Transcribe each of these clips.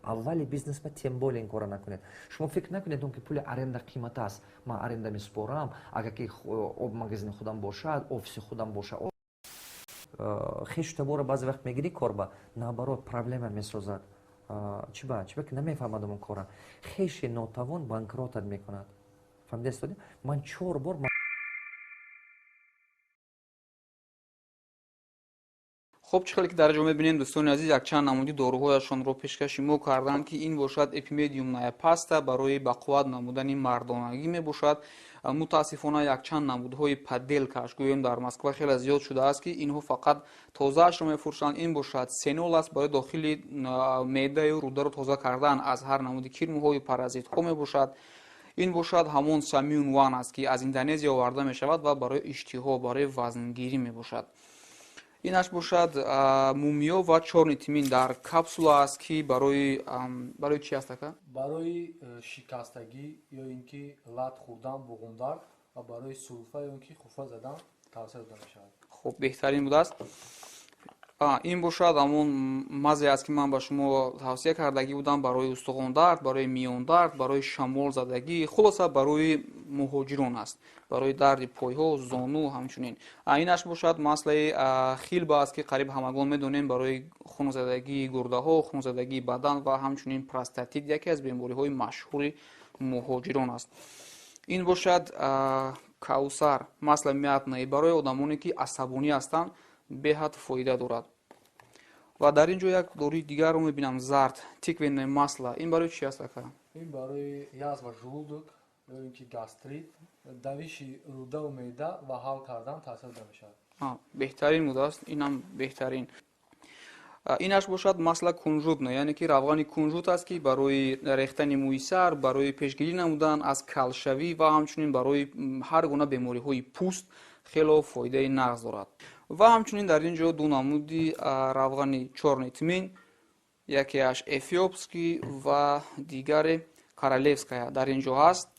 аввали бизнес ма тем более ин кора накунед. Шумо фикр накунед он ки пули аренда қимат аст. Ман аренда меспорам, агар ки об магазини худам бошад, офиси худам бошад. Хеш табора баъзе вақт мегири корба, наоборот проблема месозад. Чиба ки намефаҳмадам он кора. Хеши нотавон банкротат мекунад. Фаҳмидед? Ман 4 бор خب چه خیلی که در جامعه ببینیم دوستان عزیز یک چند نمودی داروهایشان رو پیشکش ما کردن که این باشد اپیمدیوم نیاپاستا برای به قوت نمودن مردانگی می باشد. متاسفانه یک چند نمودهای پدل که گویم در مسکو خیلی زیاد شده است که اینها فقط تازه اش رو میفروشند. این باشد سینول است برای داخل معده و روده رو تازه کردن از هر نمودی کرم‌های پارازیت ها می باشد. این باشد همون سامیون وان است که از اندونزیا آورده می شود و برای اشتها برای وزنگیری می باشد. اینش باشد مومیا و چورنی تیمین در کپسولا است که برای چی است که؟ برای شکستگی یا اینکه لط خوردن بغمدار و برای سرفه یا اینکه خوفه زدن توسط داده می شود. خب بهترین بود است. این باشد همون مزه است که من به شما توصیه کردگی بودم برای استخوان درد، برای میان درد، برای شمال زدگی، خلاصه برای مهاجران است، برای درد پایها، زانو همچنین. اینش باشد مسئله خیل است که قریب همگان میدونیم برای خون زدگی گرده ها، خون زدگی بدن و همچنین پروستاتیت یکی از بیماری های مشهور مهاجران است. این باشد کوثر مسئله میاتنه برای آدمانی که عصبانی هستند بهت فایده دارد. و در اینجا یک داروی دیگر رو میبینم زرد تیکوین مسئله. این برای چی است که؟ این برای یازوا ژلودок یا اینکه گاستریت، دویش روده و معده و حل کردن تاثیر داده می شود. بهترین بود است. اینم بهترین. اینش باشد مسئله کنجوت نه، یعنی که روغن کنجوت است که برای ریختن موی سر، برای پیشگیری نمودن از کلشوی و همچنین برای هر گونه بیماری های پوست خیلی فایده نغز دارد. و همچنین در اینجا دو نمودی روغن چورنی تیمین، یکیش افیوپسکی و دیگر کارالevskaya در اینجا هست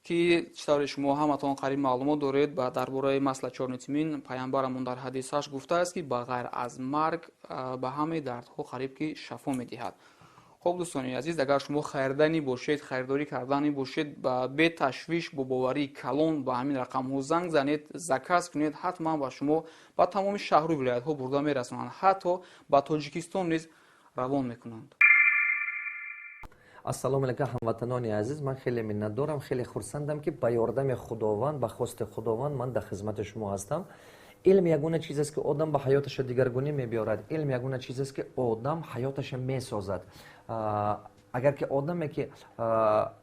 که چطور شما همتون قریب معلومات دارید درباره مسئله چورنی تیمین. پیامبرمون در حدیثش گفته است که بغیر از مرگ به همه دردها قریب که شفا میدهد. خب دوستان عزیز، اگر شما خریدنی باشید، خریداری کردنی باشید، به تشویش با باوری کلان به همین رقم ها زنگ زنید، زکات کنید، حتما با شما با تمام شهر و ولایت ها برده میرسونند، حتی با تاجیکستان نیز روان میکنند. السلام علیکم هموطنان عزیز، من خیلی منت دارم، خیلی خرسندم که با یاردم خداوند، با خواست خداوند من در خدمت شما هستم. علم یگونه چیز است که آدم به حیاتش دیگرگونی میبیارد. علم یگونه چیز است که آدم حیاتش میسازد. اگر که آدمی که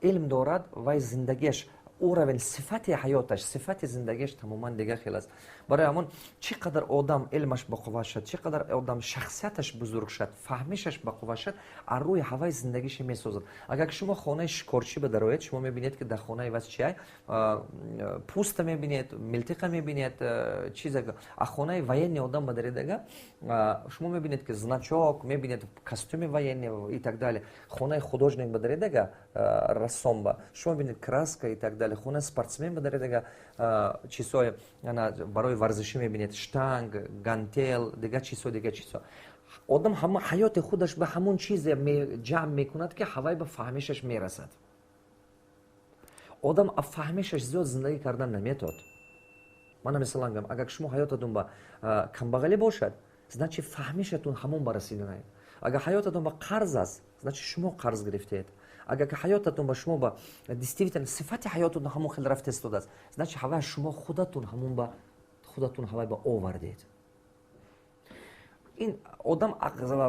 علم دارد و زندگیش اوراون صفت حیاتش، صفت زندگیش تماما دیگه خیلی است. برای همون چقدر آدم علمش بقوه شد، چقدر آدم شخصیتش بزرگ شد، فهمشش بقوه شد، از روی هوای زندگیش میسازد. اگر که شما خانه شکارچی بدروید، شما میبینید که در خانه واسه چیه پوست میبینید، ملتقه میبینید، چیزا از خانه وینی آدم بدرید دیگه شما میبینید که значок میبینید، کاستوم وینی و ایتک داله. خانه خودروجنیک بدرید دیگه رسام با شما میبینید کراسکا ایتک داله. خانه спортсмен بدرید دیگه چیزای برای ورزشی میبینید، شتانگ، گانتل، دیگه چیزا دیگه چیزا. آدم همه حیات خودش به همون چیز جمع میکند که هوای به فهمشش میرسد. آدم از فهمشش زیاد زندگی کردن نمیتود. من مثلا میگم اگر شما حیاتتون با کمبغلی باشد، значит فهمشتون همون برسیدنه. اگر حیاتتون با قرض است، значит شما قرض گرفتید. اگر که حیاتتون با شما با دیستیویتن صفت حیاتتون همون خیلی رفت استاد است، значит هوای شما خودتون همون با خودتون هوای با آوردید. این آدم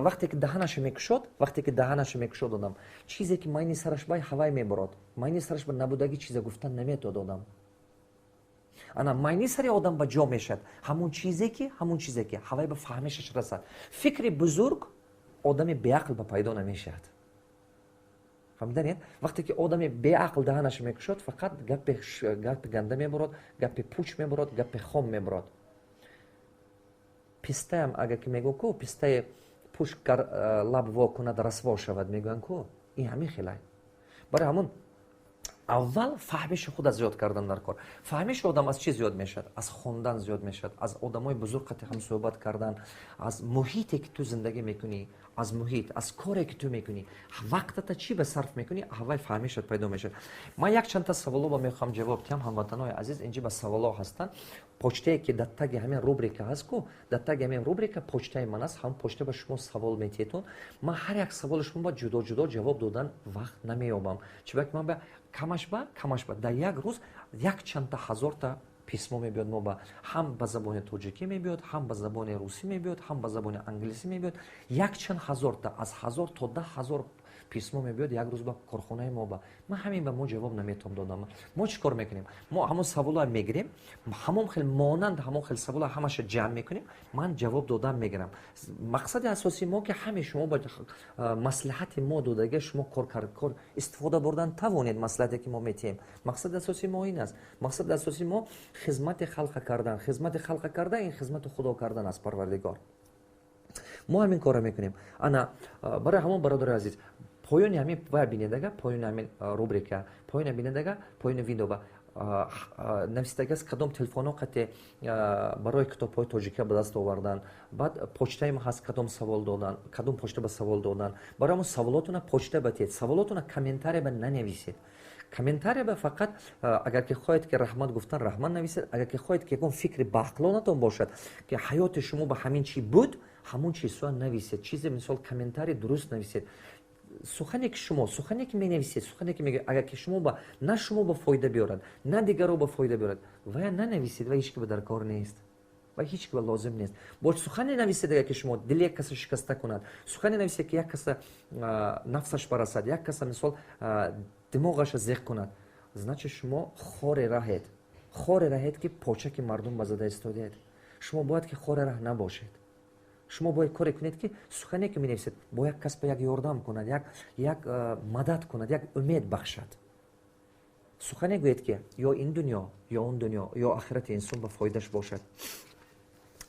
وقتی که دهنش میکشد، وقتی که دهنش میکشد آدم چیزی که ماینی سرش بای هوای میبرد، ماینی سرش به نبودگی چیز گفتن نمیتود آدم. انا ماینی سری آدم با جا میشد، همون چیزی که هوای به فهمشش رسد. فکر بزرگ آدم بیعقل به پیدا نمیشد. فهمیدید؟ وقتی که آدم بیعقل دهنش میکشد فقط گپ گنده میبرد، گپ پوچ میبرد، گپ خام میبرد. پسته هم اگر که میگو کو پسته پوش لب وا کند رسوا شود، میگن کو این همین خیلی. برای همون اول فهمش خود از زیاد کردن در کار. فهمش آدم از چی زیاد میشد؟ از خوندن زیاد میشد، از آدمای بزرگ هم صحبت کردن، از محیطی که تو زندگی میکنی، аз муҳит, аз коре ки ту мекунӣ, вақтата чӣ ба сарф мекунӣ, аввал фаҳмишат пайдо мешавад. Ман як чандта саволо мехоҳам ҷавоб диҳам. Ҳамватанои азиз, инҷи ба саволо ҳастанд. почтае ки дар таги ҳамин рубрика ҳаст ку, дар таги ҳамин рубрика почтаи ман аст. ҳамн почта ба шумо савол метиҳедтон. ман ҳар як саволи шумо ба ҷудо ҷудо ҷавоб додан вақт намеёбам. чунки ман ба камаш ба дар як рӯз як чандта ҳазорта письмо мебиёд. мо ба ҳам ба забони тоҷикӣ мебиёд, ҳам ба забони русӣ мебиёд, ҳам ба забони англисӣ мебиёд. як чанд ҳазорта, аз 1000 то 10,000 письмо мебиёд як рӯз ба корхонаи мо. ман ҳамин ба мо ҷавоб наметавонам додам. мо чӣ кор мекунем? мо ҳамон саволо мегирем, ҳамон хел монанд ҳамон хел саволо ҳамаша ҷамъ мекунем, ман ҷавоб додан мегирам. мақсади асосии мо ки ҳаме шумо ба маслиҳати мо додага шумо кор истифода бурдан тавонед. маслиҳате ки мо метиҳем, мақсади асосии мо ин аст. мақсади асосии мо хизмати халқа кардан. хизмати халқа кардан, ин хизмати худо кардан аст, парвардигор. мо ҳамин кора мекунем. ана барои ҳамон бародари азиз, поёни ҳамин ва бинедага, поёни ҳамин рубрика, поёни бинедага, поёни видео нависидагааст кадом телефоно қате барои китобҳои тоҷика ба даст овардан, баъд почтаи ма ҳаст кадом савол додан, кадом почта ба савол додан. барои ҳамон саволотуна почта ба тиҳед, саволотуна комментария ба нанависед. комментария ба фақат агар ки хоҳед ки раҳмат гуфтан раҳмат нависед, агар ки хоҳед ки ягон фикри баъқлонатон бошад ки ҳаёти шумо ба ҳамин чӣ буд, ҳамон чизҳоро нависед. чизе мисол комментарий дуруст нависед. сухане ки шумо сухане ки менависед, сухане ки мегӯед, агар ки шумо ба на шумо ба фоида биёрад, на дигарро ба фоида биёрад, вая нанависед. ва ҳеҷ ки ба даркор нест, ва ҳеҷ ки ба лозим нест. бош сухане нависед, агар ки шумо дили як каса шикаста кунад, сухане нависед ки як каса нафсаш барасад, як каса мисол димоғаша зеқ кунад, значит шумо хоре раҳед ки почаки мардум ба зада истодед. шумо бояд ки хоре раҳ набошед. шумо бояд коре кунед ки сухане ки менависед бо як кас ба як ёрдам кунад, як мадад кунад, як умед бахшад. сухане гӯед ки ё ин дунё, ё он дунё, ё ахирати инсон ба фоидаш бошад.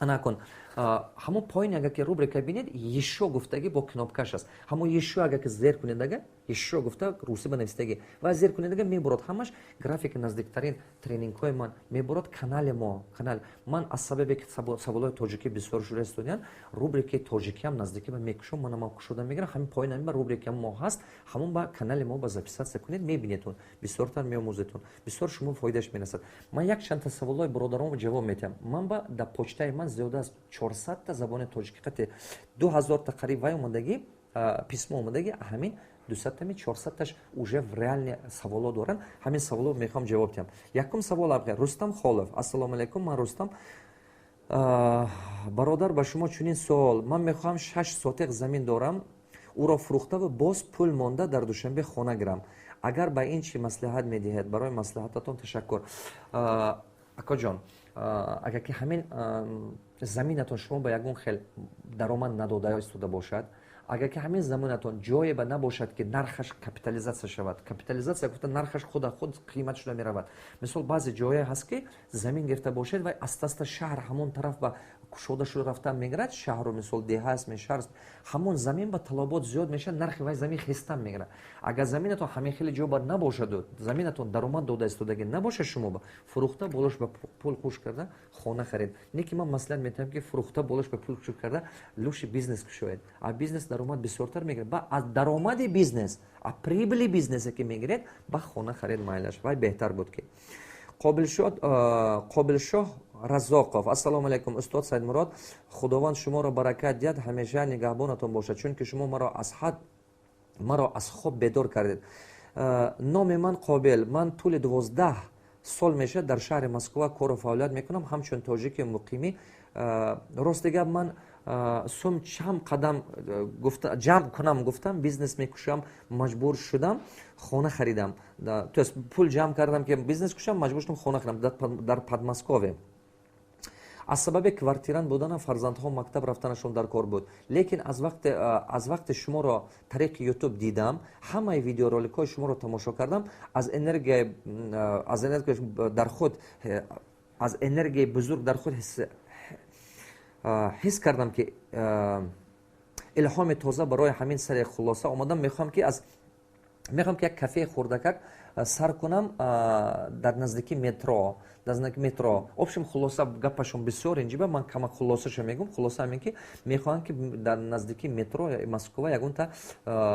ана кун ҳамон поин агар ки рубрика бинед, ешо гуфтагӣ бо кнопкаш аст. ҳамон ешо агар ки зер кунедага, ешо гуфта русӣ ба нависдагӣ ва зер кунедага мебурад ҳамаш графики наздиктарин тренингҳои ман мебурад канали мо. ман аз сабабе ки саволҳои тоҷикӣ бисёр шуда истодаанд, рубрикаи тоҷикиам наздикӣ ба мекушам, манам кушода мегирам. ҳамин поин ҳамин ба рубрикаи мо ҳаст, ҳамон ба канали мо ба записатсия кунед, мебинедтон, бисёртар меомӯзедтон, бисёр шумо фоидаш мерасад. ман як чандта саволҳои бародаронро ҷавоб метиҳам. ман ба дар почтаи ман зиёда аз 400 забони тоҷикӣ қати 2000 қариб вай омадагӣ письмо омадагӣ, ҳамин 200 400 уже в реалне саволо доранд. ҳамин саволо мехоҳам ҷавоб диҳам. якум савол Рустам Холов. ассалому алайкум, ман Рустам. бародар, ба шумо чунин суол. ман мехоҳам 6 сотиқ замин дорам, ӯро фурӯхтаву боз пул монда дар душанбе хона гирам. агар ба ин чӣ маслиҳат медиҳед? барои маслиҳататон ташаккур. акоҷон, агар ки ҳамин заминатон шумо ба ягон хел даромад надода истода бошад, агар ки ҳамин заминатон ҷое ба набошад ки нархаш капитализатсия шавад, капитализатсия гуфта нархаш худ қимат шуда меравад. мисол баъзе ҷое ҳаст ки замин гирифта бошед ва аста шаҳр ҳамон тараф ба кушода шуда рафта мегирад, шаҳру мисол деҳаст мешаҳр, ҳамон замин ба талабот зиёд мешавад, нархи вай замин хиста мегирад. агар заминатон ҳамин хели ҷо ба набошаду, заминатон даромад дода истодагӣ набошад, шумо ба фурӯхта болош ба пул хуш карда хона харид. не ки ман маслиҳат метиҳам ки фурӯхта болош ба пул хуш карда лӯши бизнес кушоед. а бизнес даромад бисёртар мегирад. ба аз даромади бизнес, а прибили бизнесе ки мегиред, ба хона харид майлаш. вай беҳтар буд ки қобилшоҳ Разоқов. ассалому алайкум устод Саидмурод, худованд шуморо баракат диҳад, ҳамеша нигаҳбонатон бошад, чунки шумо маро аз хоб бедор кардед. номи ман Қобил. ман тӯли 12 сол мешавад дар шаҳри Москва кору фаъолият мекунам ҳамчун тоҷики муқимӣ. рости гап ман сум чанд қадам ҷамъ кунам гуфтам, бизнес мекушам, маҷбур шудам хона харидам. то есть пул ҷамъ кардам ки бизнес кушам, маҷбур шудам хона харидам дар Подмоскове. аз сабаби квартирант буданам фарзандҳо мактаб рафтанашон дар кор буд. лекин аз вақте шуморо тариқи ютуб дидам, ҳамаи видеороликҳои шуморо тамошо кардам, аз энергияи бузург дар худ ҳис кардам ки илҳоми тоза барои ҳамин сари хулоса омадам. мехоҳам ки аз میخوام که یک کافه خوردکک سر کنم در نزدیکی مترو، در نزدیکی مترو. обшем خلاصه گپشون بسیار اینجا من کم خلاصش میگم. خلاصه همین که میخوان که در نزدیکی مترو مسکو یگون تا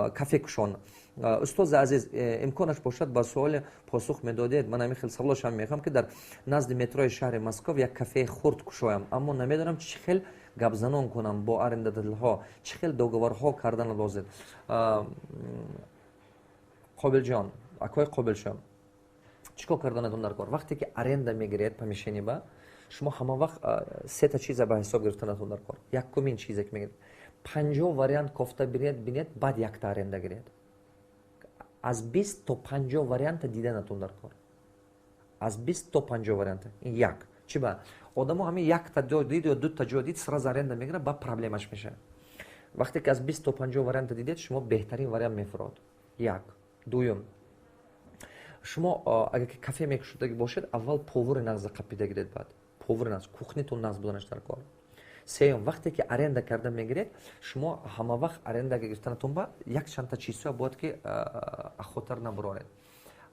کافه کشون. استاد عزیز امکانش باشد با سوال پاسخ میدادید. من همین خیلی سوالش هم میخوام که در نزد مترو شهر مسکو یک کافه خورد کشایم، اما نمیدونم چه خیلی گپ زنان کنم با арендодателها، چه خیلی договорها کردن لازم. قابل جان، اکوی قابل شم چیکار کردنتون در کار؟ وقتی که аренда میگیرید помещение با شما همه وقت سه تا چیز به حساب گرفتنتون در کار. یکمین چیزی که میگید 50 وریانت کوفته بینید بعد یک تا аренда گیرید. از 20 تا 50 وریانت دیدنتون در کار. از 20 تا 50 وریانت این یک چی با آدمو همین یک تا دید یا دو تا دید سراز аренда میگیره با پرابلمش میشه. وقتی که از 20 تا 50 وریانت دیدید شما بهترین وریانت میفراد. یک دوم شما اگر که کافه میکشیدگی باشد اول повар نغز قپیده گیرید. بعد повар نغز کухнитон نغز بودنش در کار. سوم وقتی که аренда کرده میگیرید شما همه وقت аренда گرفتنتون با یک چند تا چیزا باید که خطر نبرارید.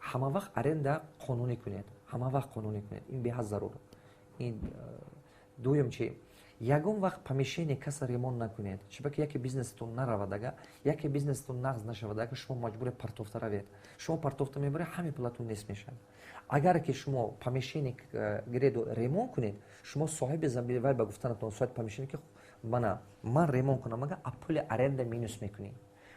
همه وقت аренда قانونی کنید. همه وقت قانونی کنید. این به حد ضرور. این دوم چی؟ یگون وقت помещение کس ремонт نکنید. چرا که یکی بیزنستون نرود یکی بیزنستون نقض نشود شما مجبور پرتوفت روید. شما پرتوفت میبره همین پلاتون نیست میشن. اگر که شما помещение گرید و ремонт کنید شما صاحب زمین وای به گفتنتون صاحب помещение که من ремонт کنم مگه پول аренда مینوس میکنی.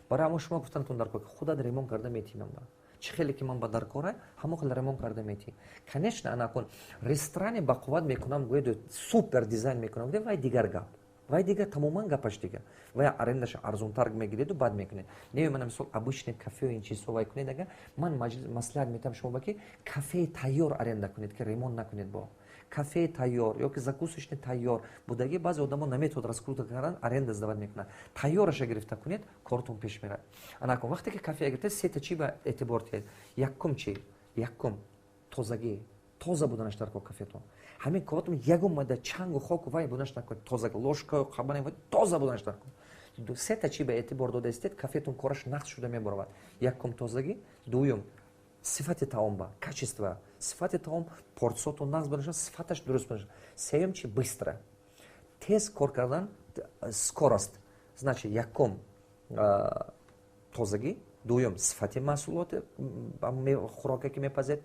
برای اما شما گفتنتون در کار خودت ремонт کرده میتونم با چه خیلی که من با در کاره همون خیلی ремонт کرده میتی. конечно انا کن رستوران با قوت میکنم گوید سوپر دیزاین میکنم گوید وای دیگر گپ وای دیگر تماما گپش دیگه وای арендаш ارزون تر میگیرید و بعد میکنید. نه من مثلا обычный کافه و این چیزا وای کنید دیگه من مصلحت میتونم شما با که کافه تیار аренда کنید که ремонт نکنید. با کافه تیار یا که закусочный تیار بودگی بعضی آدما نمیتونن раскрутка کردن аренда здавать میکنن. تیارش گرفته کنید کارتون پیش میره. انا کن وقتی که کافه گرفته سه تا چی به اعتبار تید. یکم چی؟ یکم تازگی تازه بودنش در کافهتون. همین کارتون یگم ماده چنگ و خاک و وای بودنش نکنید. تازه لوشکا و خبانی و تازه بودنش در کن. سه تا چی به اعتبار داده استید کافهتون کارش نقص شده میبرود. یکم تازگی، دوم صفت таом با качество صفت таом порциятон нағз бошад صفتش درست бошад. сеюм чи быстро тез кор кардан скорость. значит якум тозагӣ, дуюм сифати маҳсулот хӯроке ки мепазед,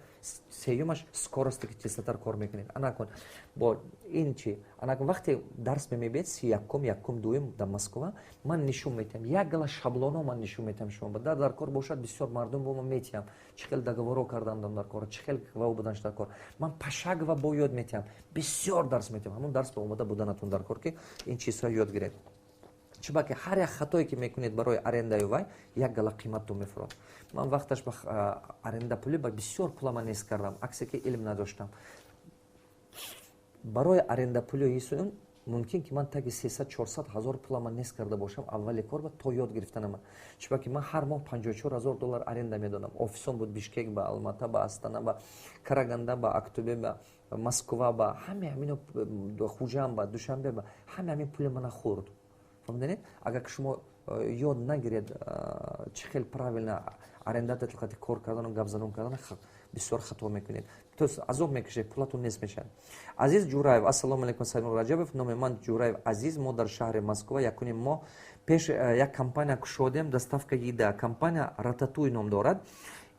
сеюмаш скорости ки тезтар кор мекунед. ана кун бо ин чи ана кун вақте дарс мемебед си якум дуюм дар Москва ман нишон метиҳам як гала шаблоно ман нишон метиҳам шумо дар кор бошад бисёр мардум бо ман метиҳам чӣ хел договоро карданам дар кор чӣ хел вав буданаш дар кор ман пашак ва бо ёд метиҳам бисёр дарс метиҳам ҳамон дарс ба омода буданатон дар кор ки ин чизҳо ёд гиред. чуба ки ҳар як хатое ки мекунед барои арендаи вай як гала қиматтон мефурод. ман вақташ ба аренда пули ба бисёр пула ман нест кардам аксе ки илм надоштам. барои аренда пули ҳисун мумкин ки ман таги 300-400 ҳазор пула ман нест карда бошам аввали кор ба то ёд гирифтанам. чуба ки ман ҳар моҳ $54,000 аренда медодам. офисом буд Бишкек, ба Алмата, ба Астана, ба Караганда, ба Актубе, ба Москва, ба ҳаме ҳамино Хуҷанд, ба Душанбе, ба ҳаме ҳамин пули мана хӯрд. фаҳмидед? агар шумо ёд нагиред чӣ хел правилно арендател хати кор кардану гап занон кардан бисёр хато мекунед. то азоб мекашед, пулатон нест мешавад. азиз Ҷураев, ассалому алайкум. Сайнур Раҷабов, номи ман Ҷураев азиз. мо дар шаҳри Москва якуни моҳ пеш як компания кушодем, доставка еда. компания Рататуй ном дорад.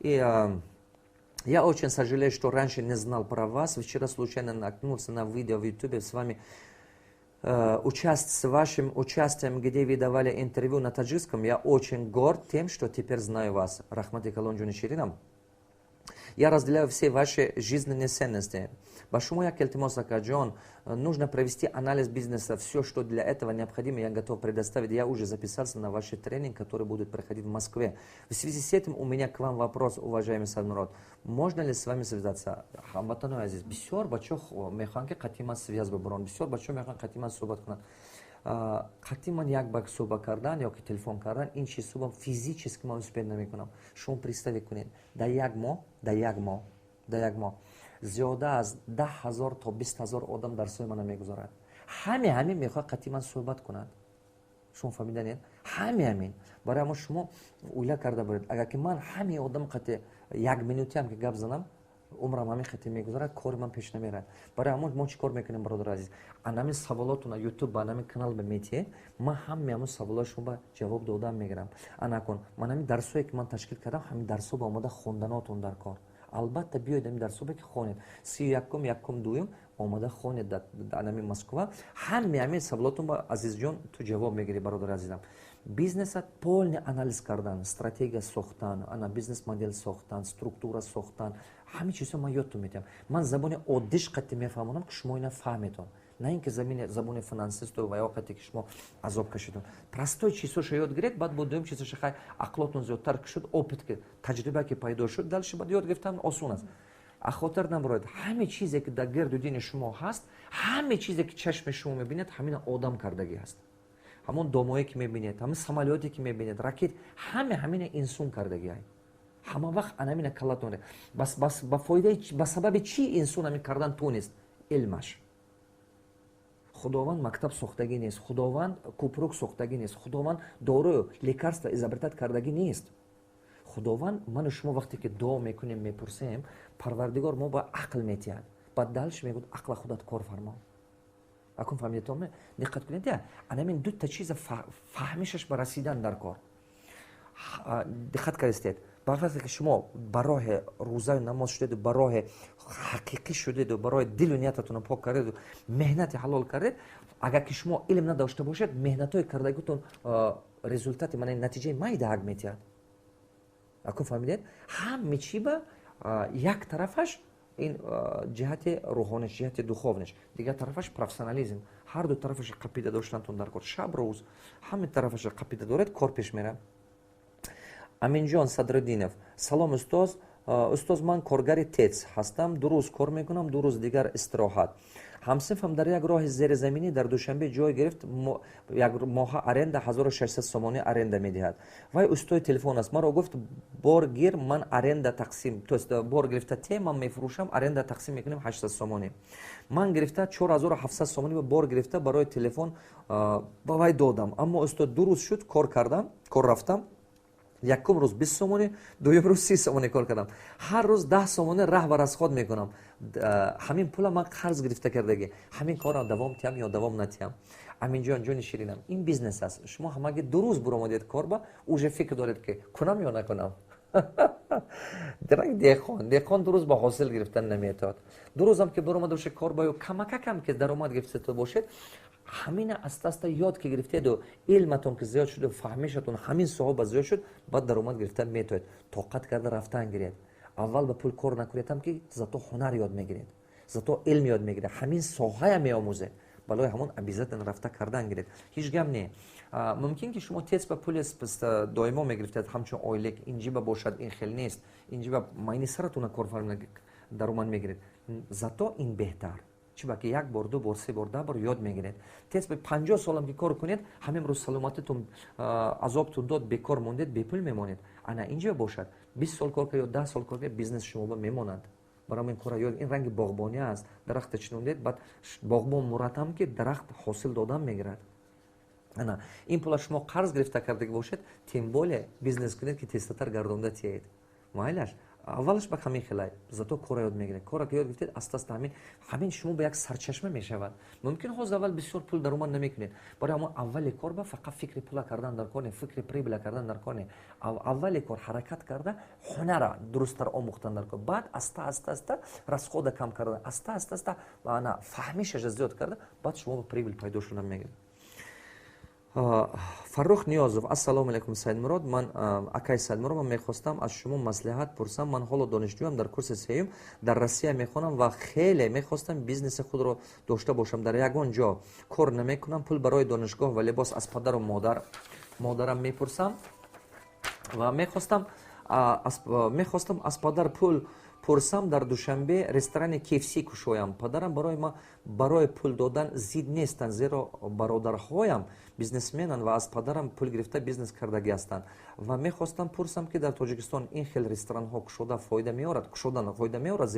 Я очень сожалею, что раньше не знал про вас. Вчера случайно наткнулся на видео в YouTube с вами, с вашим участием, где вы давали интервью на таджикском. Я очень горд тем, что теперь знаю вас. Рахмати Калонджуни Ширинам. Я разделяю все ваши жизненные ценности. Большому як илтимос Акаджон, нужно провести анализ бизнеса. Все, что для этого необходимо, я готов предоставить. Я уже записался на ваши тренинги, которые будут проходить в Москве. В связи с этим у меня к вам вопрос, уважаемый народ. Можно ли с вами связаться? Хамватану азиз. Бисёр бачох механки катима связь бабурон. Бисёр бачох механ катима субат кунат. Катиман як бак суба кардан, ёки телефон кардан, ин чи субам физически ман успеҳ намекунам. шумо представе кунед, да як моҳ зиёда аз 10,000 то 20,000 одам дарсои мана мегузорад. ҳамин мехоҳад қатъи ман суҳбат кунад. شما فهمیدین همین برای ما شما اویلا کرده برید اگر که من همین آدم قطع یک مینوتی هم که گپ زنم عمرم همین خطی میگذره کار من پیش نمیره برای ما چی کار میکنیم برادر عزیز انمی سوالاتون یوتیوب با انمی کانال به میتی ما همین سوالات شما با جواب دادن میگیرم انا کن من همین درسایی که من تشکیل کردم همین درسا با آماده خوندناتون در کار البته بیاید این درسا که خونید 31 دوم آماده خونید در انمی مسکو همین سوالاتون با عزیز جان تو جواب میگیری برادر عزیزم بیزنس پولنی انالیز کردن استراتژی ساختن انا بیزنس مدل ساختن استруктура ساختن همین چیزا من یادتون میدم من زبان عادیش قطعی میفهمونم که شما اینا فهمیدون نه اینکه زبان فینانسیست و یا قطعی که شما عذاب کشیدون простой چیزا یاد گرفت بعد با دوم چیزا خیلی عقلتون زیادتر شد اوپت که تجربه که پیدا شد دلش بعد یاد گرفتن آسون است اخاطر نبرید همه چیزی که در گرد و دین شما هست همه چیزی که چشم شما میبینید همین آدم کردگی هست همون دومایی که میبینید همون سمالیاتی که میبینید راکت همین انسان کردگی هست همه وقت انامین کلاتونه بس با فایده با سبب چی انسان همین کردن تونست علمش خداوند مکتب ساختگی نیست خداوند کوپروک ساختگی نیست خداوند دارو لیکارство ازابرتات کردگی نیست خداوند من و شما وقتی که دعا میکنیم میپرسیم پروردگار ما با عقل میتیاد بعد دلش میگه عقل خودت کار فرما اكون فهمیدم دقت کنید انامین دو تا چیز فهمیشش با رسیدن در کار دقت کردید وقتی که شما برای روزه نماز شدید برای حقیقی شدید و برای دل و نیتتون پاک کردید و مهنت حلال کردید اگر که شما علم نداشته باشید مهنت‌های کردگیتون رزولتات من نتیجه میده میتیاد اكون فهمیدید همه چی با یک طرفش این جهت روحانیش جهت دуховنش دیگه طرفش پروفسیونالیسم هر دو طرفش قپیده داشتنتون در کار شب روز همین طرفش قپیده دارید کار پیش میره امینجان صدرالدینов سلام استاد من کارگر تیц هستم 2 روز کار میکنم 2 روز دیگر استراحت همسنفم در یک راه زیر زمینی در دوشنبه جای گرفت یک ماه ارنده 1600 سومانی ارنده میدهد وای استاد تلفن است مرا گفت بار گیر من ارنده تقسیم تو بار گرفته تی من میفروشم ارنده تقسیم میکنیم 800 سومانی من گرفته 4700 سومانی بار گرفته برای تلفن با وای دادم اما استاد 2 روز شد کار کردم کار رفتم یکم روز 20 سومانی دوم روز 30 سومانی کار کردم هر روز 10 سومانی ره و رسخود میکنم همین پول من قرض گرفته کردگی همین کارا دوام تیم یا دوام نتیم امین جان شیرینم این بیزنس است شما همه 2 روز برآمدید کار با اوج فکر دارید که کنم یا نکنم درنگ دیخان 2 روز با حاصل گرفتن نمیتاد 2 روز هم که برآمد باشه کار با کم که درآمد گرفته باشید همین است یاد که گرفتید و علمتون که زیاد شد و فهمیشتون همین صحبت زیاد شد بعد درآمد گرفتن میتوید طاقت کرده رفتن گیرید اول به پول کار نکنید هم که زاتو هنر یاد میگیرید زاتو علم یاد میگیرید همین ساحه میآموزه بالای همون ابیزت رفته کردن گیرید هیچ گم نه ممکن که شما تیس به پول دائما میگرفتید همچون اویلک اینجی باشد این خیلی نیست اینجی با ماینی سرتون کار فرم درآمد میگیرید زاتو این بهتر چی با که 1 بار 2 بار 3 بار 10 بار یاد میگیرید تیس به 50 سالم که کار کنید همین روز سلامتتون عذابتون داد بیکار موندید بی پول میمونید انا اینجا باشد 20 سال کار یا 10 سال کار کنید بیزنس شما با میمونند برای این کار یاد این رنگ باغبانی است درخت چنوندید بعد باغبان مرتب که درخت حاصل دادن میگیرد انا این پول شما قرض گرفته کرده باشید تیمبول بیزنس کنید که تستتر گردونده تیید مایلش اولش با همین خلای زاتو کار یاد میگیرید کار که یاد گرفتید است همین شما به یک سرچشمه میشود ممکن هست اول بسیار پول درآمد نمیکنید برای اما اول کار با فقط فکر پول کردن در کنه فکر پریبل کردن در کنه اول کار حرکت کرده هنر درستتر آموختن در کنه بعد است رسخود کم کرده است انا فهمیش زیاد کرده بعد شما پریبل پیدا شدن میگیرید فرخ نیازов ассалому алейкум сайд мурод ман акай сайд мурод ман мехостам аз шумо маслиҳат пурсам ман ҳоло донишҷӯям дар курси сеюм дар россия мехонам ва хеле мехостам бизнеси худро дошта бошам дар ягон ҷо кор намекунам пул барои донишгоҳ ва либос аз падару модарам мепурсам ва мехостам аз падар пул пурсам дар душанбе ресторани KFC кушоям падарам барои ма барои пул додан зид нестанд зеро бародарҳоям бизнесменанд ва аз падарам пул гирифта бизнес кардаги ҳастанд ва мехостам пурсам ки дар тоҷикистон ин хел ресторанҳо кушода фоида меорад кушодан фоида меорад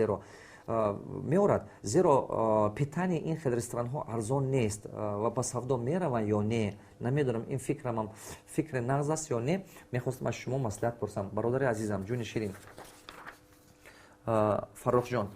зеро питани ин хел ресторанҳо арзон нест ва ба савдо мераванд ё не намедонам ин фикрамам фикри нағз аст ё не. Мехостам аз шумо маслиҳат пурсам. Бародари азизам, ҷуни ширин, Фаррухҷон,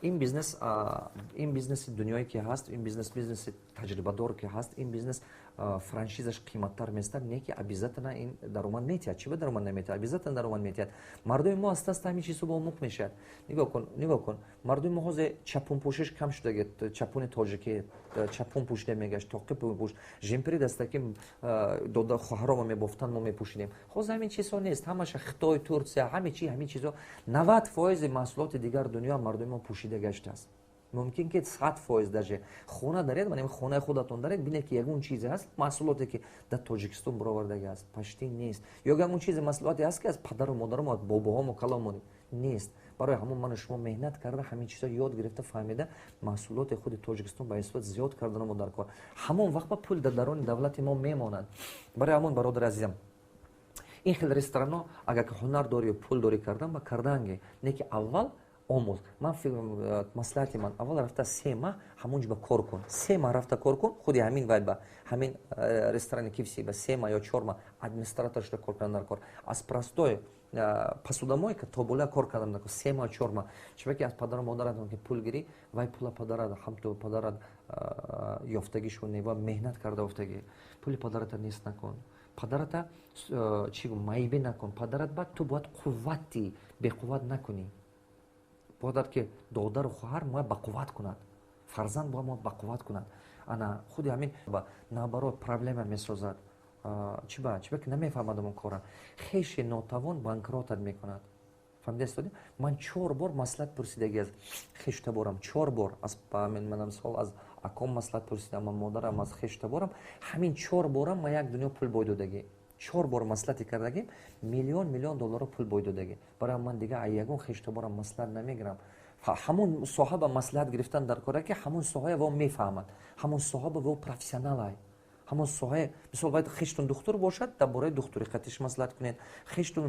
ин бизнеси дунёе ки ҳаст, ин бизнеси таҷрибадор ки ҳаст, ин бизнес франшизаш қиматтар местад, не ки обязательно ин даромад метиҳад. Чӣ ба даромад наметиҳад? Обязательно даромад метиҳад. Мардуми мо аста-аста ҳамин чизо ба умуқ мешавад. Нигоҳ кун. Мардуми мо ҳозир чапунпӯшиш кам шудагӣ, чапуни тоҷикӣ, чапун пӯшида мегашт, тоқи пӯш, жемпири дастаки дода хоҳаромо мебофтан, мо мепӯшидем. Ҳозир ҳамин чизо нест. Ҳамаша Хитой, Турсия, ҳамин чизо 90% маҳсулоти дигар дунё мардуми мо пӯшида гаштааст. Мумкин ки 100% даже хона даред, манем хонаи худатон даред, бинед ки ягон чизе ҳаст, маҳсулоте ки дар Тоҷикистон баровардаги аст, пашти нест. Ё ягон чизе маҳсулоте ҳаст ки аз падару модармо, бобоҳомо каломо нест. Барои ҳамон ману шумо меҳнат карда, ҳамин чизо ёд гирифта, фаҳмида, маҳсулоти худи Тоҷикистон ба ҳисбат зиёд карданамо дар кор. Ҳамон вақт ба пул дар дарони давлати мо мемонад. Барои ҳамон бародари азизам, ин хел ресторанҳо агар ки ҳунар дори ё пул дори кардан, ба карданге, не ки аввал омӯз. Ман маслиҳати ман, аввал рафта 3 маҳ ҳамонҷо ба кор кун. 3 маҳ рафта кор кун, худи ҳамин вай ба ҳамин ресторани KFC ба 3 маҳ ё 4 маҳ администратор шуда кор кардан дар кор. Аз простой посудамое ки тобула кор кардан дар кор 3 маҳ 4 маҳ. Чиба ки аз падару модаратон ки пул гирӣ, вай пула падарат, ҳамто падарат ёфтагишо нева меҳнат карда ёфтагӣ. Пули падарата нест накун. Падарата чӣ гум майбе накун. Падарат ба ту бояд қуввати беқувват накунӣ. бояд ки додару хоҳар бояд ба қувват кунад. Фарзанд бояд ба қувват кунад. Ана худи ҳамин ба наоборот проблема месозад. Чиба ки намефаҳмадам он кора. Хеши нотавон банкротат мекунад. Фаҳмидастуди? Ман 4 бор маслиҳат пурсидаги аз хештаборам, 4 бор аз манам сол аз аком маслиҳат пурсидам, модарам аз хештаборам, ҳамин 4 борам ма як дунё пул бой додагӣ. 4 бор маслиҳати кардагим, миллион доллар пул бой додагӣ. Барои ман дига ягон хештаборам маслиҳат намегирам. ҳамон соҳа ба маслиҳат гирифтан дар кора ки ҳамон соҳае во мефаҳмад. ҳамон соҳа ба во профессионалай. ҳамон соҳае мисол бояд хештон духтур бошад, дар бораи духтуриқатиш маслиҳат кунед. Хештон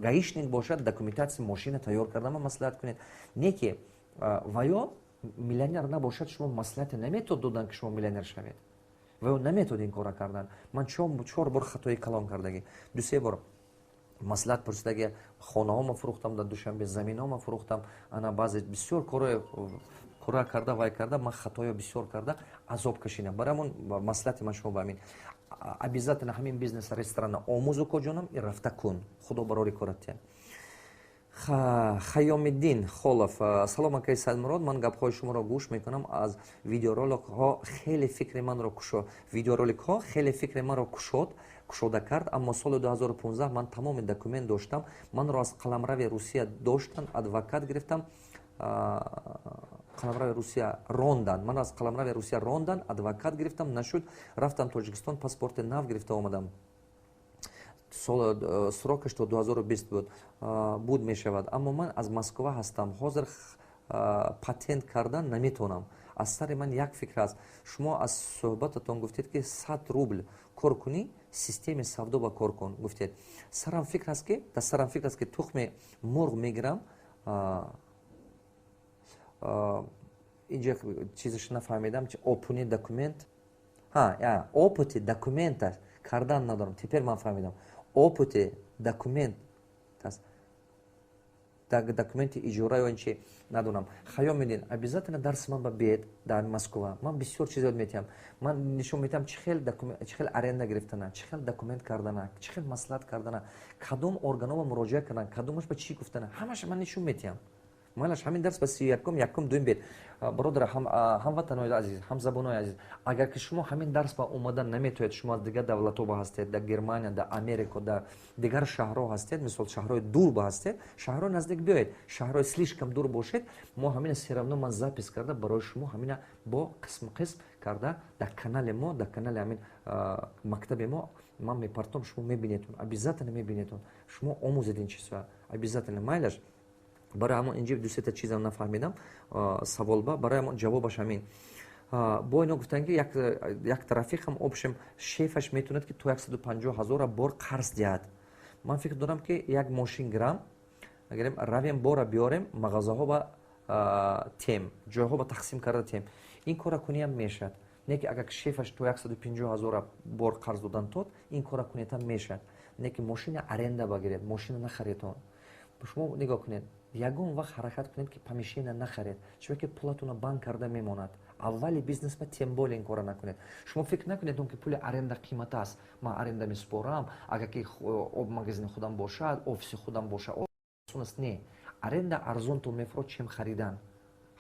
гаишник бошад, документатсияи мошина тайёр кардан маслиҳат кунед. Не ки ваё миллионер набошад, шумо маслиҳате наметод додан ки шумо миллионер шавед. Ваё наметод ин кора кардан. Ман 4 бор хатои калон кардагӣ. 2-3 бор маслиҳат пурсидаги хонаҳомо фурӯхтам, дар Душанбе заминҳомо фурӯхтам. Ана баъзе бисёр кора карда, вай карда, ман хатоё бисёр карда, азоб кашидам. Барои ҳамон маслиҳати ман шумо ба ҳамин. Обязательно ҳамин бизнес ресторана омӯзу коҷонам, и рафта кун. Худо барори корат тия. Хаёмиддин Холов, салом акай Саидмурод, ман гапҳои шуморо гӯш мекунам. Аз видеороликҳо хеле фикри манро кушода кард, аммо соли 2015 ман тамоми документ доштам. Манро аз қаламрави Русия доштан, адвокат гирифтам. Қаламрави Русия рондан. Ман аз қаламрави Русия рондан, адвокат гирифтам, нашуд. Рафтам Тоҷикистон, паспорти нав гирифта омадам. Срокаш то 2020 буд мешавад. Аммо ман аз Москва ҳастам. Ҳозир патент кардан наметонам. аз сари ман як фикр аст. Шумо аз суҳбататон гуфтед ки 100 рубл кор кунӣ, системаи савдо ба кор кун гуфтед. Сарам фикр аст ки тухми мурғ мегирам. Инҷа чизаш нафаҳмидам, опуни документ. Опути документа кардан надорам. Тепер ман фаҳмидам. Опути документ аст. Документи иҷора ё инчи надонам. Хаёл медин, обязательно дарси ман ба биед дар Москва. Ман бисёр чиз ёд метиҳам. Ман нишон метиҳам чӣ хел аренда гирифтана, чӣ хел документ кардана, чӣ хел маслиҳат кардана, кадом органҳо муроҷиат кардана, кадомаш ба чӣ гуфтана. Ҳамаша ман нишон метиҳам. Малаш ҳамин дарс ба 31 дуюм бед. Бародар, ҳамватанои азиз, ҳамзабонои азиз, агар ки шумо ҳамин дарс ба омадан наметоед, шумо аз дигар давлатҳо ба ҳастед, дар Германия, дар Америка, дар дигар шаҳрҳо ҳастед, мисол шаҳрҳои дур ба ҳастед, шаҳрҳои наздик биёед, шаҳрҳои слишком дур бошед, мо ҳамина серавно ман запис карда барои шумо ҳамина бо қисм карда дар канали мо, дар канали ҳамин мактаби мо ман мепартом, шумо мебинедон, обязательно мебинедон, шумо омӯзед ин чизҳо, обязательно майлаш. Барои ҳамон инҷи дусета чизам нафаҳмидам саволба, барои ҳамон ҷавобаш ҳамин. Бо ино гуфтанд ки як рафиқам обшем шефаш метавонад ки то 150 000 бор қарз диҳад. Ман фикр дорам ки як мошин гирам, равем бора биёрем, мағазаҳо ба тем, ҷойҳо ба тақсим карда тем. Ин кора куниам мешад. не ки агар шефаш то 150,000 бор қарз додан тод ин кора кунед ҳам мешад, не ки мошина аренда багиред, мошина нахаред. шумо нигоҳ кунед, ягон вақт ҳаракат кунед ки помешения нахаред, чунки ки пулатуна банк карда мемонад. аввали бизнесмен тем более ин кора накунед. шумо фикр накунед ки пули аренда қимат аст, ман аренда месупорам, агар ки магазини худам бошад, офиси худам бошад, не, аренда арзонтон мефурод, чем харидан.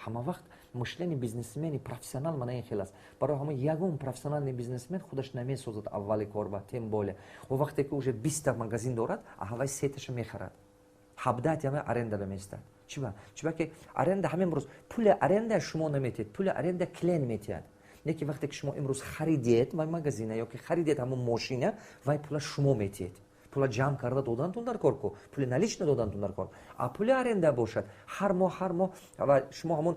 ҳама вақт мишлени бизнесмени профессионал мана ин хел аст. барои ҳама ягон профессионални бизнесмен худаш намесозад аввали корба, тем более ва вақте ки уже 20 магазин дорад, ҳавай сеташа мехарад, 17 ҳама аренда меместад. чиба ки аренда ҳама имрӯз пули аренда шумо наметиҳед, пули аренда клиент метиҳад. не ки вақте ки шумо имрӯз харидед вай магазина ё ки харидед ҳамон мошина, вай пула шумо метиҳед. пула ҷамъ карда додантун дар кор ку, пули налична додантун дар кор. А пули аренда бошад, ҳар моҳ ва шумо ҳамон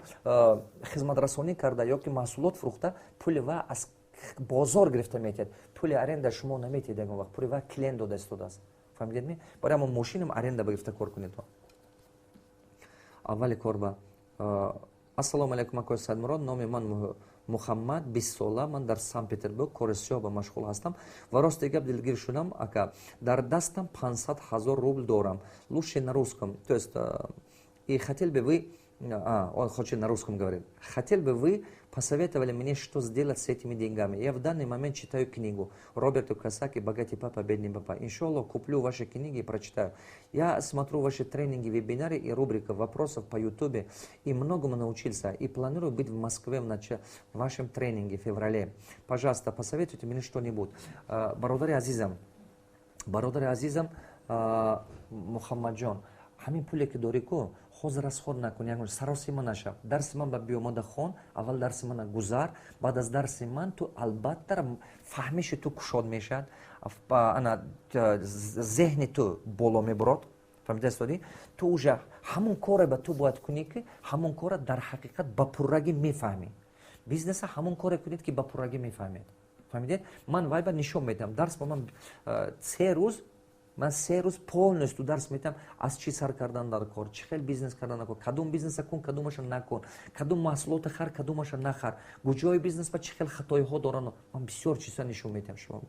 хизматрасонӣ карда ё ки маҳсулот фурӯхта, пули ва аз бозор гирифта метиҳад. пули аренда шумо наметиҳед ягон вақт, пули ва клиент дода истодааст. фаҳмидедми? барои ҳамон мошинам аренда гирифта кор кунед. аввали корба. ассалому алайкум акои Саидмурод, номи ман Мухаммад, 20 сола, ман дар Санкт-Петербург кори сиёҳ ба машғул ҳастам ва росте гап дилгир шудам, ака дар дастам 500,000 рубл дорам. Лучше на русском, то есть и хотел бы вы, он хочет на русском говорить, хотел бы вы посоветовали мне, что сделать с этими деньгами. Я в данный момент читаю книгу Роберта Кийосаки «Богатый папа, бедный папа». Иншаллах, куплю ваши книги и прочитаю. Я смотрю ваши тренинги, вебинары и рубрика вопросов по YouTube и многому научился. И планирую быть в Москве в вашем тренинге в феврале. Пожалуйста, посоветуйте мне что-нибудь. Бародари азизам, Мухаммаджон, ҳамин пуле ки дорӣ ку ҳозир расход накун, ягон сароси ман наша. дарси ман ба биомада хон, аввал дарси ман гузар, баъд аз дарси ман ту албатта фаҳмиши ту кушод мешад, зеҳни ту боло мебурад. фаҳмидастоди? ту уже ҳамон коре ба ту бояд кунӣ ки ҳамон кора дар ҳақиқат ба пуррагӣ мефаҳмӣ. бизнеса ҳамон коре кунед ки ба пуррагӣ мефаҳмед. фаҳмидед? ман вайба нишон медиҳам. дарс ба ман 3 рӯз, ман 3 рӯз полностью дарс метам аз чӣ сар кардан дар кор, чӣ хел бизнес кардан дар кор, кадом бизнеса кун, кадомаша накун, кадом маҳсулота хар, кадомаша нахар, куҷои бизнес ва чӣ хел хатоиҳо доранд. ман бисёр чиза нишон метам шумо.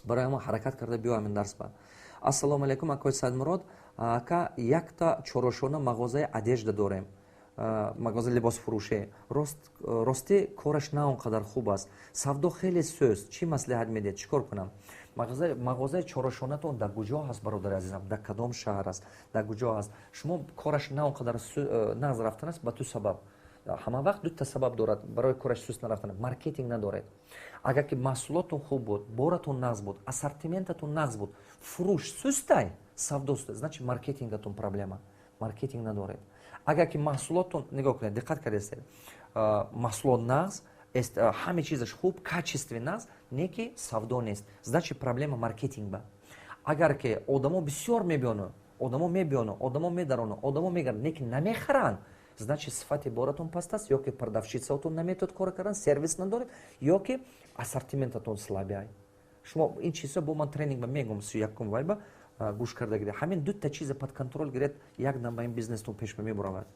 барои ҳама ҳаракат карда биёям ин дарс ба. ассалому алайкум акои Саидмурод, ака якта чорошона мағозаи одежда дорем, мағозаи либосфурӯше. рости кораш на он қадар хуб аст. савдо хеле сӯст. чӣ маслиҳат медиҳед? чӣ кор кунам? мағозаи чорошонатон дар куҷо ҳаст, бародари азизам? дар кадом шаҳр аст? дар куҷо аст? шумо кораш на он қадар нағз рафтан аст ба ту сабаб. ҳама вақт дута сабаб дорад барои кораш суст нарафтан. маркетинг надоред. агар ки маҳсулотон хуб буд, боратон нағз буд, ассортиментатон нағз буд, фурӯш сустай, савдо сустай, значит маркетингатон проблема. маркетинг надоред. агар ки маҳсулотон, нигоҳ кунед, диққат кардед, маҳсулот нағз, ҳама чизаш хуб, качествен аст, не ки савдо нест, значит проблема маркетинг ба. агар ки одамо бисёр мебиёнанд, одамо медаронанд, одамо мегаранд, не ки намехаранд, значит сифати боратон паст аст, ё ки продавщицаатон наметавонад кор кардан, сервис надоред, ё ки ассортиментатон слабе. шумо ин чиза бо ман тренингба мегӯм, 31 вайба гӯш карда гиред. ҳамин дута чиза под контрол гиред, якдам ба ин бизнестон пешба мебуравад.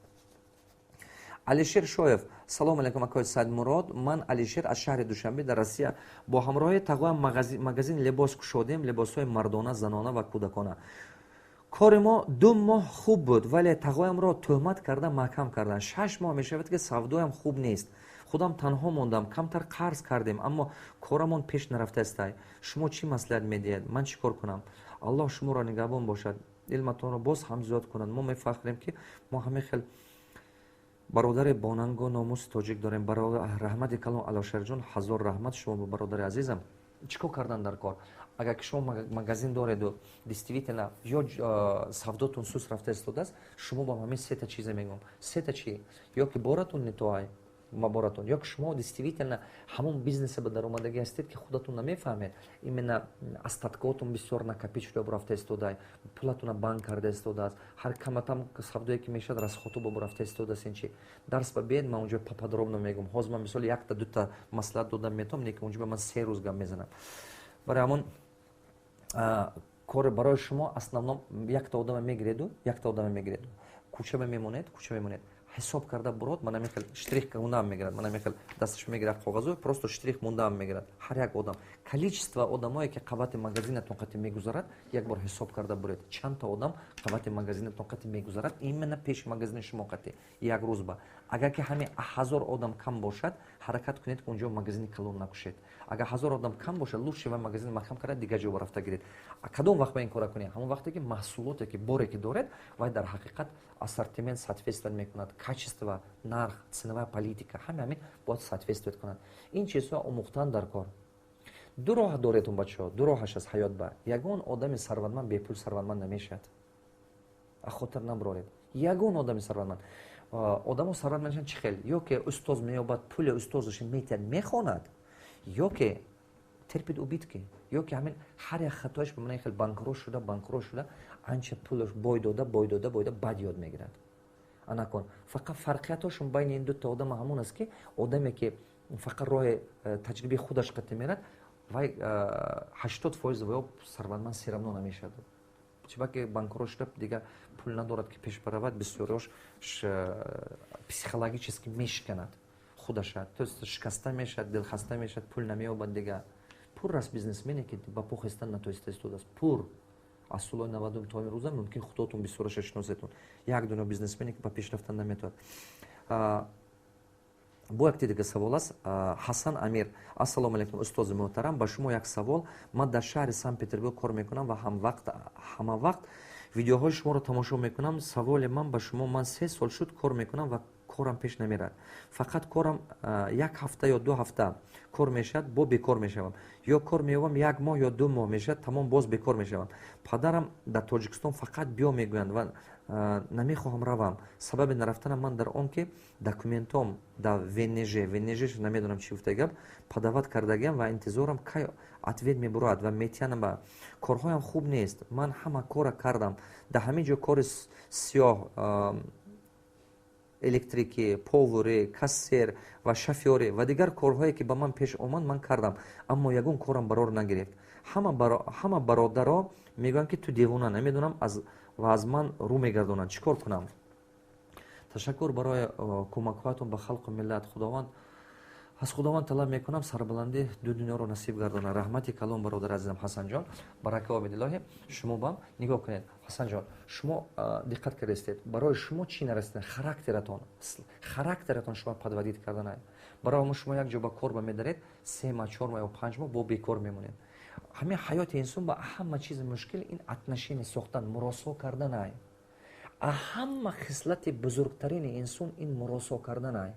Алишер Шоев, салом алейкум акои Саидмурод, ман Алишер аз шаҳри Душанбе дар Россия бо ҳамроҳи тағоям магазин либос кушодем, либосҳои мардона, занона ва кӯдакона. кори мо 2 моҳ хуб буд, вале тағоямро тӯҳмат карда маҳкам кардан. 6 моҳ мешавад ки савдоям хуб нест. худам танҳо мондам, камтар қарз кардем, аммо корамон пеш нарафтааст. шумо чӣ маслиҳат медиҳед? ман чӣ кор кунам? аллоҳ шуморо нигаҳбон бошад, илматонро боз ҳам зиёд кунад. мо мефахрем ки мо ҳама хел бародари бонангу номуси тоҷик дорем. раҳмати калон Алошарҷон, ҳазор раҳмат шумо бародари азизам. чӣ кор кардан дар кор? агар ки шумо магазин дореду действительно ё савдотон сус рафта истодааст, шумо ба ҳамин сета чиза мегӯм. сета чӣ? ё ки боратон нитоай боратон, ё ки шумо действительно ҳамон бизнесе ба даромадагӣ ҳастед ки худатон намефаҳмед, именно остаткаотон бисёр накопичило рафта истодааст, пулатона банк карда истодааст, ҳар каматам савдое ки мешавад расходҳо рафта истодааст. ин чӣ? дарс ба бед ман унҷо поподробно мегӯм. ҳозир ман мисоли якта дута маслиҳат додам метавонам, не ки унҷо ман 3 рӯз гап мезанам. барои ҳамон кор барои шумо основном якта одаме мегиреду, кӯча мемонед. حساب کرده برات من نمیخوام شتریک کنم میگیرد من نمیخوام دستش میگیره کاغذو просто شتریک موندم میگیرد هر یک آدم количество آدمایی که قوت مغازینتون قطع میگذارد یک بار حساب کرده برید چند تا آدم قوت مغازینتون قطع میگذارد ایمن پیش مغازین شما قطع یک روز با اگر که همین 1000 آدم کم باشد حرکت کنید که اونجا مغازین کلون نکشید اگر 1000 آدم کم باشه لوشه و مغازین محکم کرد دیگه جا رفته گیرید کدوم وقت به این کار کنید همون وقتی که محصولاتی که باری که دارید و در حقیقت ассортимент соответствовать мекунад качество нарх ценовая политика ҳамин бояд соответствовать кунад ин чизҳо омӯхтан дар кор ду роҳ доретун бачаҳо ду роҳаш аст ҳаёт ба ягон одами сарватманд бепул сарватманд намешавад ахотир наброред ягон одами сарватманд одамо сарватмандшан чӣ хел ё ки устоз меёбад пули устозаш метиҳад мехонад ё ки терпид убитки ё ки ҳамин ҳар як хатояш ба манаи хел банкро шуда анча пулаш бой дода бад ёд мегирад анакун фақат фарқиятошон байни ин дута одама ҳамон аст ки одаме ки фақат роҳи таҷрибаи худаш қатъи мерад вай 80% ваё сарватманд серамно намешавад чиба ки банкро шуда дига пул надорад ки пеш баравад бисёриош психологически мешиканад худаша то есть шикаста мешавад дилхаста мешавад пул намеёбад дига пур аст бизнесмене ки ба пул хистан натоиста истодааст пур аз солҳои 90 то имрӯза мумкин худотун бисёраша шиносетун як дуно бизнесмене ки ба пеш рафтан наметавад бо якти дига савол аст ҳасан амир ассалому алайкум устози муҳтарам ба шумо як савол ман дар шаҳри санкт петербург кор мекунам ва ҳама вақт видеоҳои шуморо тамошо мекунам саволи ман ба шумо ман 3 сол шуд кор мекунам ва корам пеш намерад фақат корам як ҳафта ё 2 ҳафта кор мешавад бо бекор мешавам ё кор меёбам як моҳ ё 2 моҳ мешавад тамом боз бекор мешавам падарам дар тоҷикистон фақат биё мегӯянд ва намехоҳам равам сабаби нарафтанам ман дар он ки документом дар внж намедонам чӣ гуфта гап падават кардагиам ва интизорам кай ответ мебурад ва метиянам ба корҳоям хуб нест ман ҳама кора кардам дар ҳамин ҷо кори сиёҳ электрики повари кассер ва шофёрӣ ва дигар корҳое ки ба ман пеш омад ман кардам аммо ягон корам барор нагирифт ҳама бародаро мегӯянд ки ту девона намедонам ва аз ман рӯ мегардонанд чӣ кор кунам ташаккур барои кӯмакҳоятон ба халқу миллат худованд аз худованд талаб мекунам сарбаландӣ ду дунёро насиб гардона раҳмати калон бародар азизам ҳасанҷон барака обидиллоҳи шумо бам нигоҳ кунед ҳасанҷон шумо диққат кардастед барои шумо чӣ нарасида характератон шумо подводит карданай барои шумо як ҷо ба кор ба медаред 3 моҳ 4 моҳ ё 5 моҳ бо бекор мемонед ҳамин ҳаёти инсон ба ҳама чизи мушкил ин отношение сохтан муросо карданай ҳама хислати бузургтарини инсон ин муросо карданай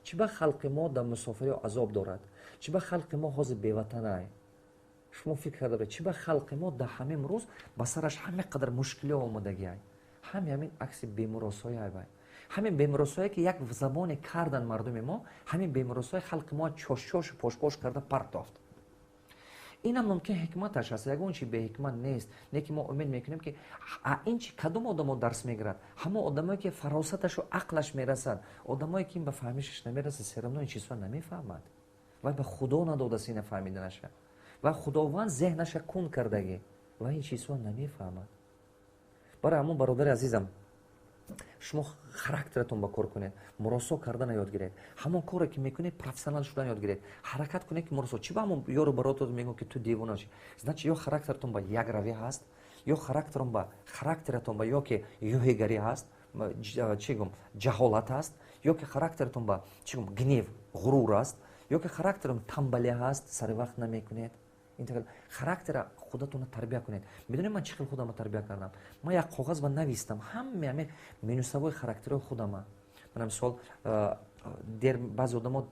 чӣ ба халқи мо дар мусофириё азоб дорад чӣ ба халқи мо ҳозир беватанай шумо фикр карда чӣ ба халқи мо дар ҳамин рӯз ба сараш ҳама қадар мушкилиҳо омадагиай ҳамин акси бемуросояй бай ҳамин бемуросое ки як забоне кардан мардуми мо ҳамин бемуросои халқи мо чошчошу пошпош карда партофт инам мумкин ҳикматаш аст ягон чи беҳикмат нест не ки мо умед мекунем ки ин чи кадом одамо дарс мегирад ҳамон одамое ки фаросаташу ақлаш мерасад одамое ки ин ба фаҳмишаш намерасад серамно ин чизҳо намефаҳмад вай ба худо надодаст ина фаҳмиданаша ва худованд зеҳнаша кун кардагӣ ва ин чизҳо намефаҳмад барои ҳамон бародари азизам шумо характератон ба кор кунед муросо кардана ёд гиред ҳамон коре ки мекунед профессионал шудан ёд гиред ҳаракат кунед ки муросо чи ба ҳамон ёру баротон мегӯ ки ту девона чи значит ё характератон ба як равӣ ҳаст ё характератон ба ё ки ёҳигарӣ ҳаст чӣ гум ҷаҳолат ҳаст ё ки характератон ба чӣ гум гнев ғурур аст ё ки характератон тамбалӣ ҳаст сари вақт намекунед характера худатонро тарбия кунед медонед ман чӣ хел худамро тарбия кардам ман як коғаз ба навистам ҳамаи менусавои характерои худама мана мисол баъзе одамо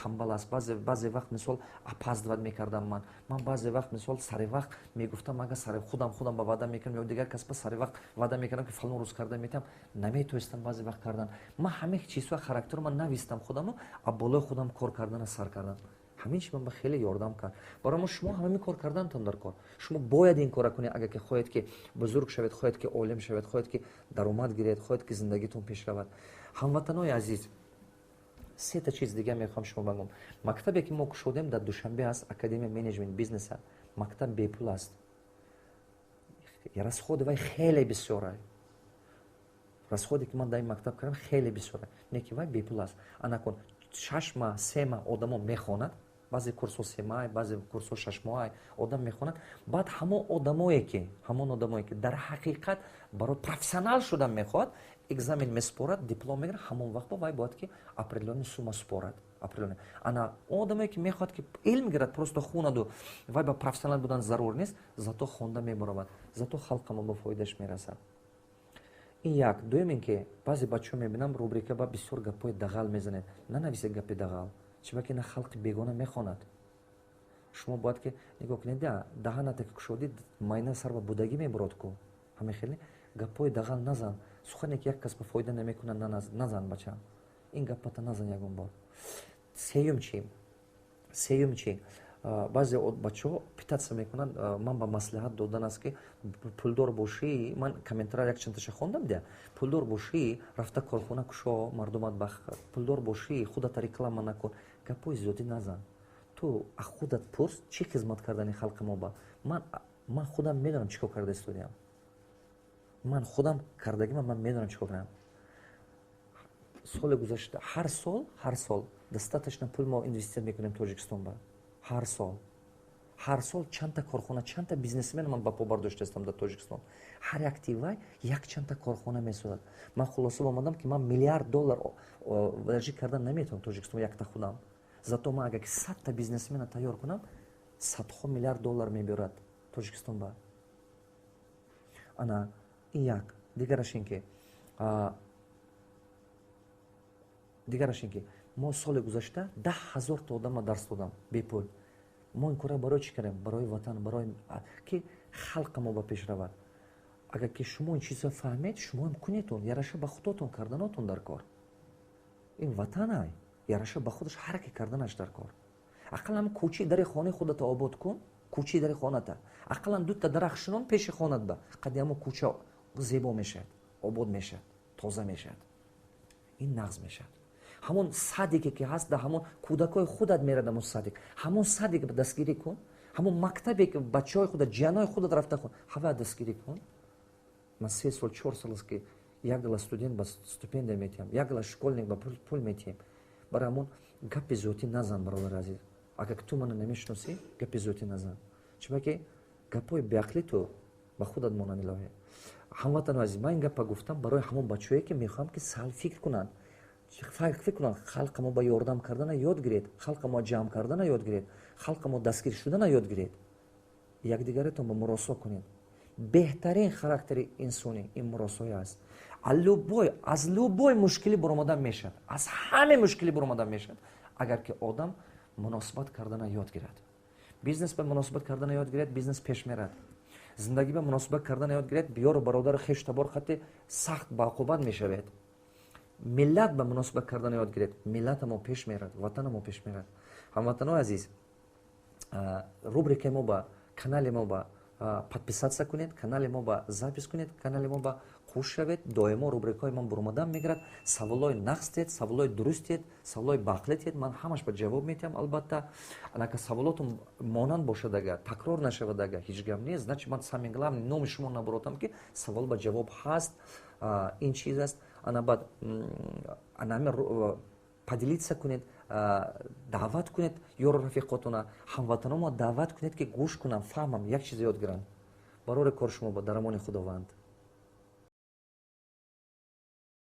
тамбал аст баъзе вақт мисол опаздывать мекардам ман баъзе вақт мисол сари вақт мегуфтам агар сари худам ба ваъда мекунам ё дигар кас ба сари вақт ваъда мекардам ки фалон рӯз карда метавам наметавистам баъзе вақт кардан ман ҳамаи чизҳои характеро ман навистам худамро а болои худам кор кардана сар кардам ҳамин чи ман ба хеле ёрдам кард барои мо шумо ҳамин кор карданатон дар кор шумо бояд ин кора кунед агар ки хоҳед ки бузург шавед хоҳед ки олим шавед хоҳед ки даромад гиред хоҳед ки зиндагитон пеш равад ҳамватанои азиз 3 та чиз дига мехоҳам шумо багум мактабе ки мо кушодем дар душанбе аст академия менеҷмент бизнеса мактаб бепул аст расходи вай хеле бисёрай расходе ки ман дар ин мактаб кардам хеле бисёр не ки вай бепул аст ана кун 6 маҳ 3 маҳ одамо мехонад баъзе курсҳо 3 маҳ баъзе курсҳо 6 маҳ одам мехонад баъд ҳамон одамое ки дар ҳақиқат барои профессионал шудан мехоҳад экзамен месупорад диплом мегирад ҳамон вақт вай бояд ки определённый сумма супорад ана одамое ки мехоҳад ки илм гирад просто хунаду вай ба профессионал будан зарур нест зато хонда мебаровад зато халқама ба фоидаш мерасад ин як дуюм ин ки баъзе бачаҳо мебинам рубрика ба бисёр гапҳои дағал мезанед нанависед гапи дағал чиба ки на халқи бегона мехонад шумо бояд ки нигоҳ кунед даҳаната ки кушодид майна сар ба будагӣ мебурад ку ҳамехел гапҳои дағал назан сухане ки як кас ба фоида намекунад назан бача ин гапата назан ягон бор сеюм чи баъзе бачаҳо питатса мекунанд ман ба маслиҳат додан аст ки пулдор бошӣ ман комментария якчандташа хондам де пулдор бошӣ рафта корхона кушо мардумат ба пулдор бошӣ худата реклама накун гапҳои зиёдӣ назан ту аз худат пурс чӣ хизмат кардани халқи мо ба ман худам медонам чӣ кор карда истодиям ман худам кардагима ман медонам чӣ кор кардам соли гузашта ҳар сол достаточно пул мо инвестиция мекунем тоҷикистон ба ҳар сол чандта корхона чандта бизнесмен ман ба по бардоштаастам дар тоҷикистон ҳар як тивай якчандта корхона месозад ман хулоса омадам ки ман $1 миллиард варҷӣ кардан наметавонам тоҷикистон якта худам зато ман агар 100та бизнесмена тайёр кунам садҳо $1 миллиард мебиёрад тоҷикистон ба ана ин як дигараш ин ки мо соли гузашта 10,000 та одама дарс додам бепул мо ин кора барои чӣ кардем барои ватан барои ки халқа мо ба пеш равад агар ки шумо ин чизро фаҳмед шумоам кунедтон яраша ба худотон карданотон дар кор ин ватанай яраша ба худаш ҳар ки карданаш дар кор ақаллан кӯчи дари хонаи худата обод кун кӯчи дари хоната ақаллан дута дарахшинон пеши хонат ба қадиамо кӯча зебо мешавад обод мешавад тоза мешавад ин нағз мешавад ҳамон садике ки ҳаст дар ҳамон кӯдакои худат мерад ҳамон садик ҳамон садик дастгирӣ кун ҳамон мактабе ки бачаҳои худат ҷиянои худат рафта кун ҳава дастгирӣ кун ман 3 сол 4 сол аст ки як гала студент ба стипендия метиҳам як гала школьник ба пул метиҳем барои ҳамон гапи зиёдӣ назан бародари азиз агар ту мана намешиносӣ гапи зиёдӣ назан чиба ки гапҳои беақлӣ ту ба худат монанд илоҳӣ ҳамватанои азиз ман ин гапа гуфтам барои ҳамон бачаҳое ки мехоҳам ки сал фикр кунанд фикр кунанд халқа мо ба ёрдам кардана ёд гиред халқа мо ҷамъ кардана ёд гиред халқа мо дастгир шудана ёд гиред якдигаретон ба муросо кунед беҳтарин характери инсонӣ ин муросоӣ аст аз любой мушкилӣ баромадан мешавад аз ҳаме мушкилӣ баромадан мешавад агар ки одам муносибат кардана ёд гирад бизнес ба муносибат кардана ёд гирад бизнес пеш мерад зиндагӣ ба муносибат кардана ёд гирад биёру бародару хеш табор хатти сахт баъқубат мешавед миллат ба муносибат кардана ёд гиред миллатамо пеш мерад ватанамо пеш мерад ҳамватанои азиз рубрикаи мо ба канали мо ба подписатсия кунед канали мо ба запис кунед канали мо ба хуш шавед доимо рубрикаҳои ман буромадан мегирад саволҳои нақс тиҳед саволҳои дуруст тиҳед саволҳои бақлӣ тиҳед ман ҳамаш ба ҷавоб метиҳам албатта анака саволотум монанд бошад агар такрор нашавад агар ҳеҷ гап нест значи ман самин главни номи шумо набуротам ки савол ба ҷавоб ҳаст ин чиз аст ана баъд анами поделиться кунед даъват кунед ёру рафиқотона ҳамватаномо даъват кунед ки гӯш кунам фаҳмам як чиз ёд гирам барори кори шумо ба дарамони худованд